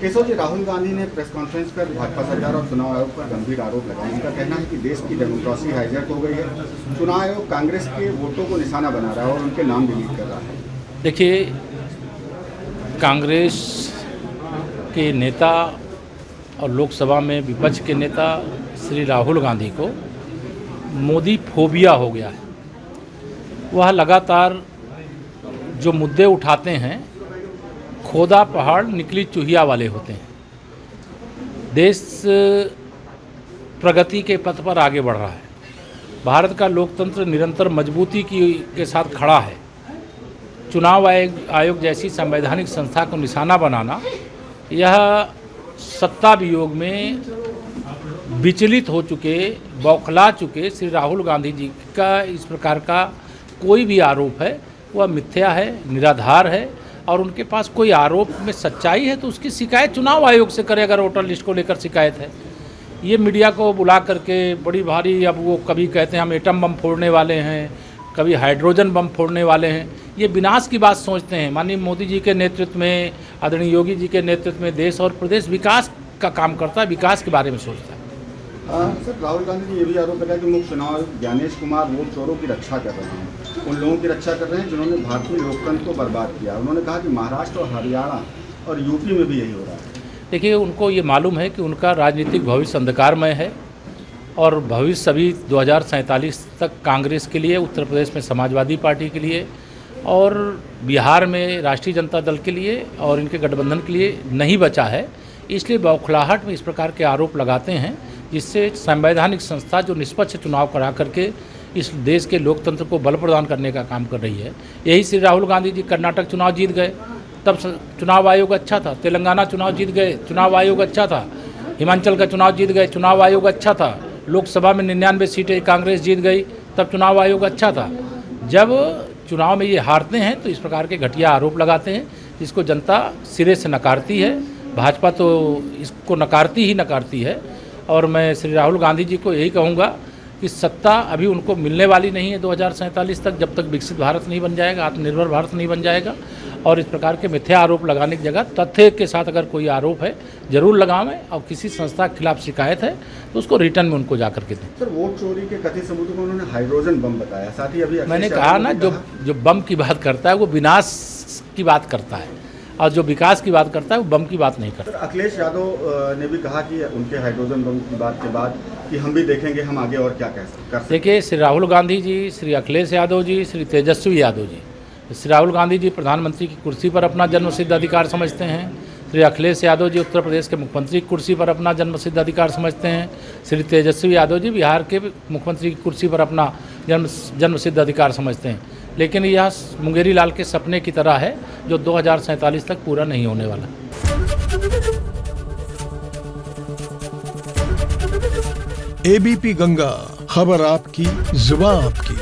केशव जी, राहुल गांधी ने press conference पर भाजपा सरकार और चुनाव आयोग पर गंभीर आरोप लगाए। उनका कहना है कि देश की डेमोक्रेसी हाईजैक हो गई है। चुनाव आयोग कांग्रेस के वोटों को निशाना बना रहा है और उनके नाम डिलीट कर रहा है। देखिए, कांग्रेस के नेता और लोकसभा में विपक्ष के नेता श्री राहुल गांधी को मोदी फोबिया हो गया है। वह लगातार जो मुद्दे उठाते हैं खोदा पहाड़ निकली चूहिया वाले होते हैं। देश प्रगति के पथ पर आगे बढ़ रहा है। भारत का लोकतंत्र निरंतर मजबूती के साथ खड़ा है। चुनाव आयोग जैसी संवैधानिक संस्था को निशाना बनाना, यह सत्ता वियोग में विचलित हो चुके, बौखला चुके श्री राहुल गांधी जी का इस प्रकार का कोई भी आरोप है वह मिथ्या है, निराधार है। और उनके पास कोई आरोप में सच्चाई है तो उसकी शिकायत चुनाव आयोग से करे। अगर वोटर लिस्ट को लेकर शिकायत है, ये मीडिया को बुला करके बड़ी भारी, अब वो कभी कहते हैं हम एटम बम फोड़ने वाले हैं, कभी हाइड्रोजन बम फोड़ने वाले हैं। ये विनाश की बात सोचते हैं। माननीय मोदी जी के नेतृत्व में, आदरणीय योगी जी के नेतृत्व में देश और प्रदेश विकास का काम करता है, विकास के बारे में सोचता है। सर, राहुल गांधी ने ये भी आरोप लगाया कि मुख्य चुनाव आयुक्त ज्ञानेश कुमार वोट चोरों की रक्षा कर रहे हैं। उन लोगों की रक्षा कर रहे हैं जिन्होंने भारतीय लोकतंत्र को बर्बाद किया। उन्होंने कहा कि महाराष्ट्र और हरियाणा और यूपी में भी यही हो रहा है। देखिए, उनको ये मालूम है कि उनका राजनीतिक भविष्य अंधकारमय है और भविष्य अभी 2047 तक कांग्रेस के लिए, उत्तर प्रदेश में समाजवादी पार्टी के लिए और बिहार में राष्ट्रीय जनता दल के लिए और इनके गठबंधन के लिए नहीं बचा है। इसलिए बौखलाहट में इस प्रकार के आरोप लगाते हैं, जिससे संवैधानिक संस्था जो निष्पक्ष चुनाव करा करके इस देश के लोकतंत्र को बल प्रदान करने का काम कर रही है। यही श्री राहुल गांधी जी कर्नाटक चुनाव जीत गए, तब चुनाव आयोग अच्छा था। तेलंगाना चुनाव जीत गए, चुनाव आयोग अच्छा था। हिमाचल का चुनाव जीत गए, चुनाव आयोग अच्छा था। लोकसभा में 99 सीटें कांग्रेस जीत गई, तब चुनाव आयोग अच्छा था। जब चुनाव में ये हारते हैं तो इस प्रकार के घटिया आरोप लगाते हैं, जिसको जनता सिरे से नकारती है। भाजपा तो इसको नकारती ही नकारती है। और मैं श्री राहुल गांधी जी को यही कहूँगा कि सत्ता अभी उनको मिलने वाली नहीं है 2047 तक, जब तक विकसित भारत नहीं बन जाएगा, आत्मनिर्भर भारत नहीं बन जाएगा। और इस प्रकार के मिथ्या आरोप लगाने की जगह तथ्य के साथ अगर कोई आरोप है जरूर लगावें, और किसी संस्था के खिलाफ शिकायत है तो उसको रिटर्न में उनको जा करके दें। सर, वोट चोरी के कथित सबूतों को उन्होंने हाइड्रोजन बम बताया। साथ ही अभी मैंने कहा ना, जो बम की बात करता है वो विनाश की बात करता है, और जो विकास की बात करता है वो बम की बात नहीं करता। अखिलेश यादव ने भी कहा कि उनके हाइड्रोजन बम की बात के बाद कि हम भी देखेंगे हम आगे और क्या कर सकते हैं। देखिए, श्री राहुल गांधी जी, श्री अखिलेश यादव जी, श्री तेजस्वी यादव जी, श्री राहुल गांधी जी प्रधानमंत्री की कुर्सी पर अपना जन्मसिद्ध अधिकार समझते हैं। श्री अखिलेश यादव जी उत्तर प्रदेश के मुख्यमंत्री की कुर्सी पर अपना जन्मसिद्ध अधिकार समझते हैं। श्री तेजस्वी यादव जी बिहार के मुख्यमंत्री की कुर्सी पर अपना जन्मसिद्ध अधिकार समझते हैं। लेकिन यह मुंगेरी लाल के सपने की तरह है जो 2047 तक पूरा नहीं होने वाला। एबीपी गंगा, खबर आपकी, जुबान आपकी।